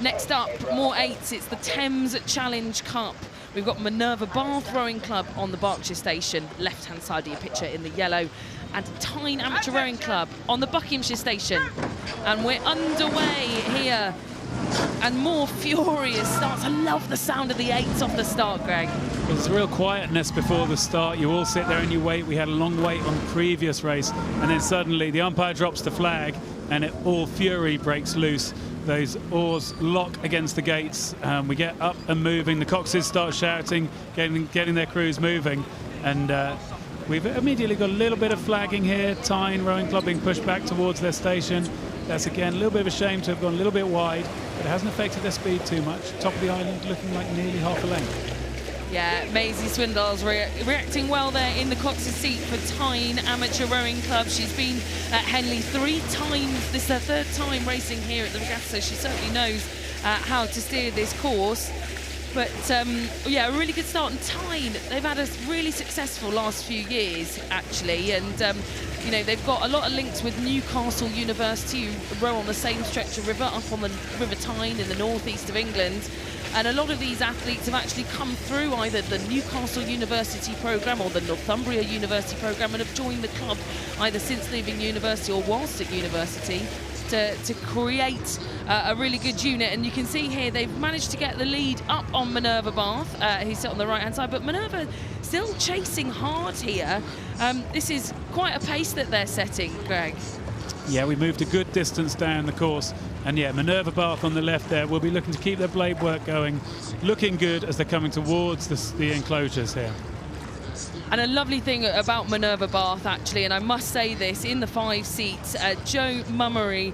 Next up, more eights. It's the Thames Challenge Cup. We've got Minerva Bath Rowing Club on the Berkshire Station, left-hand side of your picture in the yellow, and Tyne Amateur Rowing Club on the Buckinghamshire Station. And we're underway here. And more furious starts. I love the sound of the eights off the start, Greg. There's a real quietness before the start. You all sit there and you wait. We had a long wait on the previous race, and then suddenly the umpire drops the flag and all fury breaks loose. Those oars lock against the gates. We get up and moving. The coxes start shouting, getting their crews moving. And we've immediately got a little bit of flagging here. Tyne Rowing Club being pushed back towards their station. That's, again, a little bit of a shame to have gone a little bit wide, but it hasn't affected their speed too much. Top of the island looking like nearly half a length. Yeah, Maisie Swindle's reacting well there in the cox's seat for Tyne Amateur Rowing Club. She's been at Henley 3 times. This is her third time racing here at the regatta, so she certainly knows how to steer this course. But yeah, a really good start. And Tyne, they've had a really successful last few years, actually. And you know, they've got a lot of links with Newcastle University, who row on the same stretch of river, up on the River Tyne in the northeast of England. And a lot of these athletes have actually come through either the Newcastle University programme or the Northumbria University programme and have joined the club either since leaving university or whilst at university to create a really good unit. And you can see here they've managed to get the lead up on Minerva Bath, who's sit on the right-hand side, but Minerva still chasing hard here. This is quite a pace that they're setting, Greg. Yeah, we moved a good distance down the course. And yeah, Minerva Bath on the left there will be looking to keep their blade work going, looking good as they're coming towards the enclosures here. And a lovely thing about Minerva Bath, actually, and I must say this, in the 5 seats, Joe Mummery,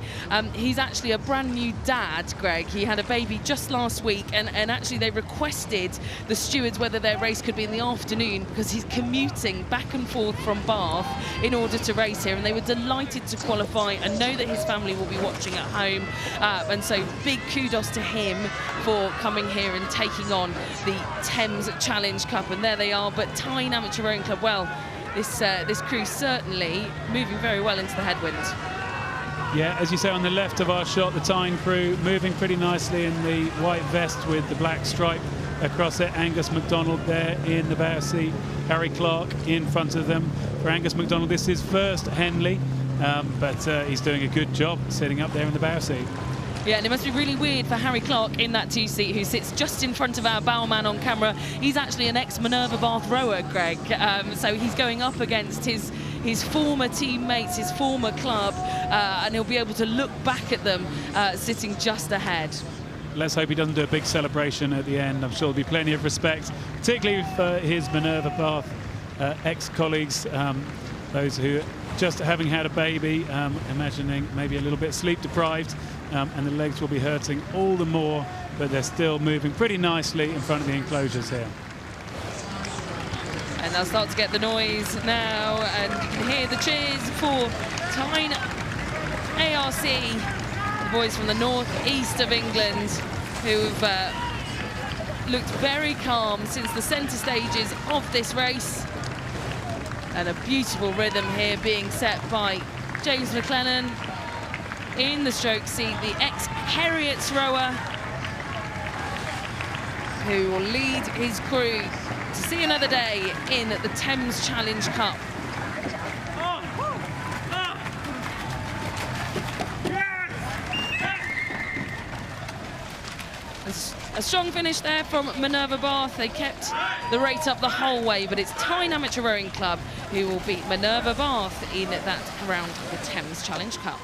he's actually a brand new dad, Greg. He had a baby just last week, and actually they requested the stewards whether their race could be in the afternoon because he's commuting back and forth from Bath in order to race here, and they were delighted to qualify and know that his family will be watching at home. And so big kudos to him for coming here and taking on the Thames Challenge Cup. And there they are, but Tyne Amateur Rowing Club, well, this crew certainly moving very well into the headwind. Yeah, as you say, on the left of our shot, the Tyne crew moving pretty nicely in the white vest with the black stripe across it. Angus MacDonald there in the bow seat, Harry Clark in front of them. For Angus MacDonald, this is first Henley, but he's doing a good job sitting up there in the bow seat. Yeah, and it must be really weird for Harry Clark in that 2 seat, who sits just in front of our bowman on camera. He's actually an ex-Minerva Bath rower, Greg. So he's going up against his former teammates, his former club, and he'll be able to look back at them sitting just ahead. Let's hope he doesn't do a big celebration at the end. I'm sure there'll be plenty of respect, particularly for his Minerva Bath ex-colleagues, those who just having had a baby, imagining maybe a little bit sleep deprived, and the legs will be hurting all the more, but they're still moving pretty nicely in front of the enclosures here. And they'll start to get the noise now, and you can hear the cheers for Tyne A.R.C, the boys from the north-east of England, who've looked very calm since the centre stages of this race. And a beautiful rhythm here being set by James McLennan in the stroke seat, the ex-Heriots rower, who will lead his crew to see another day in the Thames Challenge Cup. A strong finish there from Minerva Bath. They kept the rate up the whole way, but it's Tyne Amateur Rowing Club who will beat Minerva Bath in that round of the Thames Challenge Cup.